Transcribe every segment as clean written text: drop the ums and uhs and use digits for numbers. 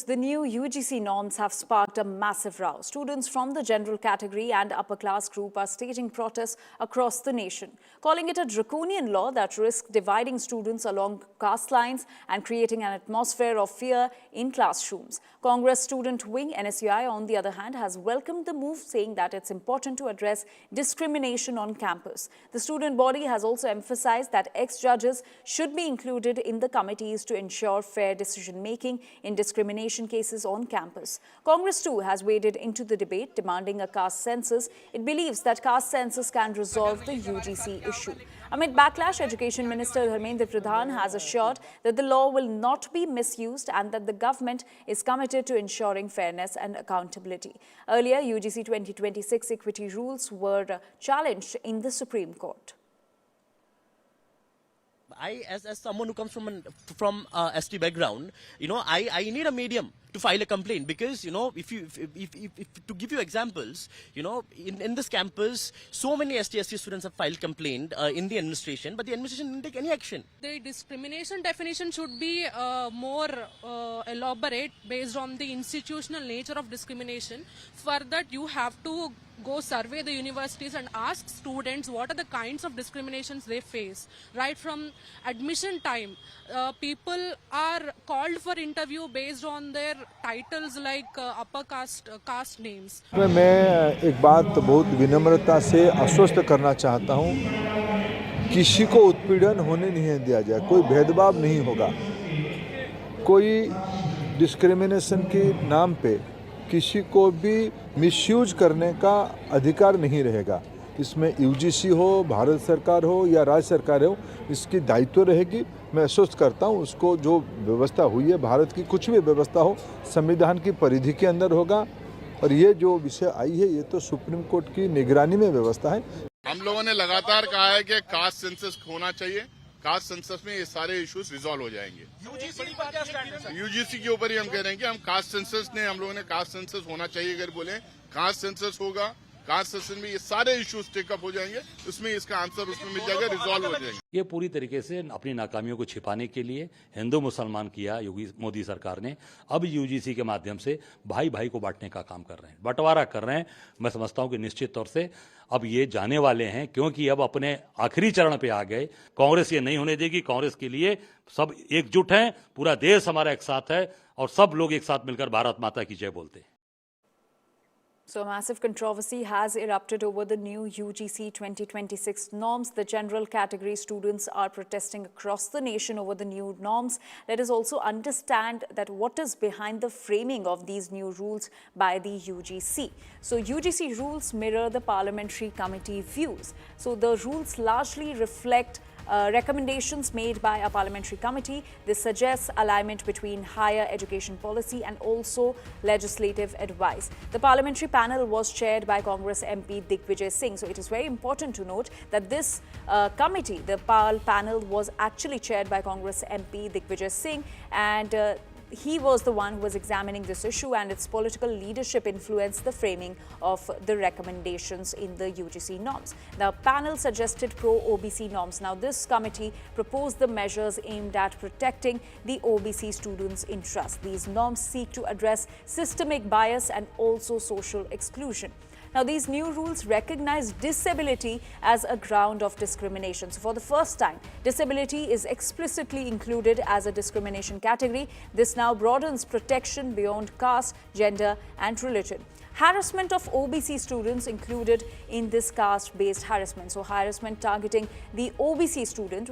the new UGC norms have sparked a massive row. Students from the general category and upper class group are staging protests across the nation, calling it a draconian law that risks dividing students along caste lines and creating an atmosphere of fear in classrooms. Congress student wing NSUI, on the other hand, has welcomed the move, saying that it's important to address discrimination on campus. The student body has also emphasized that ex-judges should be included in the committees to ensure fair decision-making in discrimination cases on campus. Congress too has waded into the debate, demanding a caste census. It believes that caste census can resolve the UGC issue. Amid backlash, Education Minister Dharmendra Pradhan has assured that the law will not be misused and that the government is committed to ensuring fairness and accountability. Earlier, UGC 2026 equity rules were challenged in the Supreme Court. As someone who comes from ST background, I need a medium to file a complaint, because if to give you examples, in this campus, so many ST students have filed complaint in the administration, but the administration didn't take any action. The discrimination definition should be more elaborate based on the institutional nature of discrimination. For that, you have to go survey the universities and ask students what are the kinds of discriminations they face. Right from admission time, people are called for interview based on their titles like upper caste names. मैं एक बात बहुत विनम्रता से आश्वस्त करना चाहता हूँ, किसी को उत्पीड़न होने नहीं दिया जाए, कोई भेदभाव नहीं होगा, कोई डिस्क्रिमिनेशन के नाम पे किसी को भी मिसयूज करने का अधिकार नहीं रहेगा। इसमें यूजीसी हो, भारत सरकार हो या राज्य सरकार हो, इसकी दायित्व रहेगी। मैं आश्वस्त करता हूँ, उसको जो व्यवस्था हुई है, भारत की कुछ भी व्यवस्था हो, संविधान की परिधि के अंदर होगा। और ये जो विषय आई है, ये तो सुप्रीम कोर्ट की निगरानी में व्यवस्था है। हम लोगों ने लगातार कहा है कि कास्ट सेंसस होना चाहिए, कास्ट सेंसस में ये सारे इश्यूज रिजॉल्व हो जाएंगे। यूजीसी के ऊपर ही हम कह रहे हैं कि हम कास्ट सेंसस ने, हम लोगों ने कास्ट सेंसस होना चाहिए, अगर बोले कास्ट सेंसस होगा, कास्ट सेंसस में ये सारे इश्यूज टेकअप हो जाएंगे, उसमें इसका आंसर उसमें मिल जाएगा, रिजॉल्व हो जाएंगे। ये पूरी तरीके से अपनी नाकामियों को छिपाने के लिए हिंदू मुसलमान किया मोदी सरकार ने। अब यूजीसी के माध्यम से भाई भाई को बांटने का काम कर रहे हैं, बंटवारा कर रहे हैं। मैं समझता हूं कि निश्चित तौर से अब ये जाने वाले हैं, क्योंकि अब अपने आखिरी चरण पे आ गए। कांग्रेस ये नहीं होने देगी। कांग्रेस के लिए सब एकजुट हैं, पूरा देश हमारा एक साथ है और सब लोग एक साथ मिलकर भारत माता की जय बोलते हैं। So, massive controversy has erupted over the new UGC 2026 norms. The general category students are protesting across the nation over the new norms. Let us also understand that what is behind the framing of these new rules by the UGC. So, UGC rules mirror the parliamentary committee views. So, the rules largely reflect recommendations made by a parliamentary committee. This suggests alignment between higher education policy and also legislative advice. The parliamentary panel was chaired by Congress MP Digvijay Singh. So it is very important to note that this committee, the PAL panel, was actually chaired by Congress MP Digvijay Singh, and he was the one who was examining this issue, and its political leadership influenced the framing of the recommendations in the UGC norms. The panel suggested pro-OBC norms. Now, this committee proposed the measures aimed at protecting the OBC students' interests. These norms seek to address systemic bias and also social exclusion. Now, these new rules recognize disability as a ground of discrimination. So, for the first time, disability is explicitly included as a discrimination category. This now broadens protection beyond caste, gender, and religion. Harassment of OBC students included in this caste-based harassment. So, harassment targeting the OBC student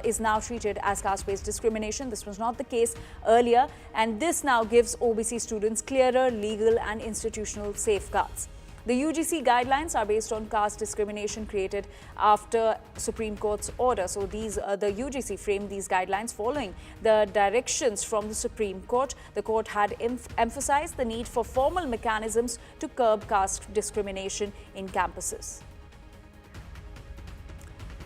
is now treated as caste-based discrimination. This was not the case earlier, and this now gives OBC students clearer legal and institutional safeguards. The UGC guidelines are based on caste discrimination created after Supreme Court's order. So the UGC framed these guidelines following the directions from the Supreme Court. The court had emphasized the need for formal mechanisms to curb caste discrimination in campuses.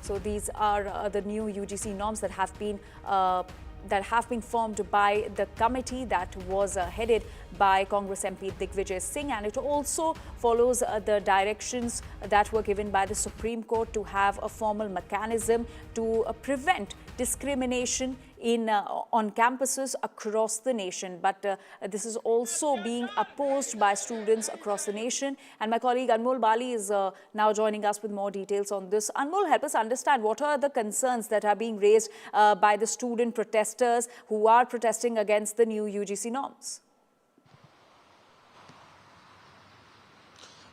So these are the new UGC norms that have been formed by the committee that was headed by Congress MP Digvijay Singh, and it also follows the directions that were given by the Supreme Court to have a formal mechanism to prevent discrimination on campuses across the nation. But this is also being opposed by students across the nation. And my colleague Anmol Bali is now joining us with more details on this. Anmol, help us understand what are the concerns that are being raised by the student protesters who are protesting against the new UGC norms.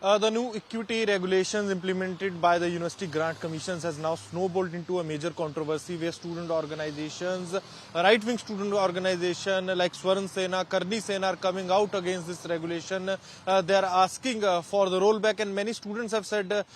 The new equity regulations implemented by the University Grant Commissions has now snowballed into a major controversy where student organizations, right-wing student organizations like Swaran Sena, Karni Sena are coming out against this regulation. They are asking for the rollback, and many students have said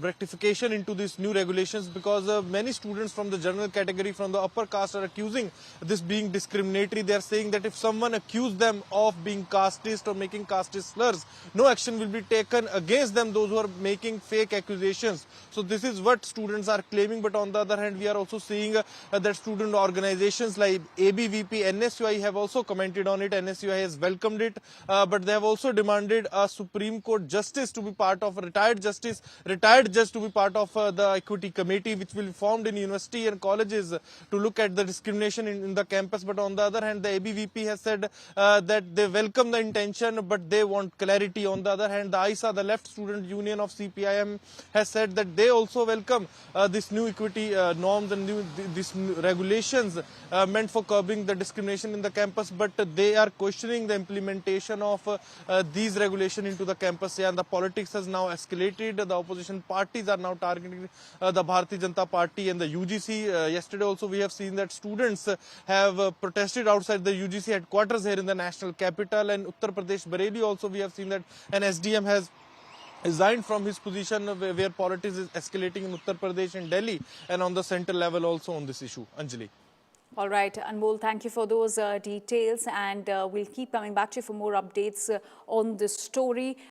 rectification into these new regulations because many students from the general category, from the upper caste, are accusing this being discriminatory. They are saying that if someone accused them of being casteist or making casteist slurs, no action will be taken against them, those who are making fake accusations. So this is what students are claiming. But on the other hand, we are also seeing that student organizations like ABVP, NSUI have also commented on it. NSUI has welcomed it, but they have also demanded a Supreme Court justice to be part of, retired judge to be part of the equity committee, which will be formed in university and colleges to look at the discrimination in the campus. But on the other hand, the ABVP has said that they welcome the intention, but they want clarity. On the other hand, the AISA, the Left Student Union of CPIM, has said that they also welcome this new equity norms and these new regulations meant for curbing the discrimination in the campus, but they are questioning the implementation of these regulations into the campus. And the politics has now escalated. The opposition parties are now targeting the Bharatiya Janata Party and the UGC. Yesterday also we have seen that students have protested outside the UGC headquarters here in the national capital, and Uttar Pradesh, Bareilly also we have seen that an SDM has resigned from his position where politics is escalating in Uttar Pradesh and Delhi, and on the central level also on this issue. Anjali. All right, Anmol, thank you for those details, and we'll keep coming back to you for more updates on this story.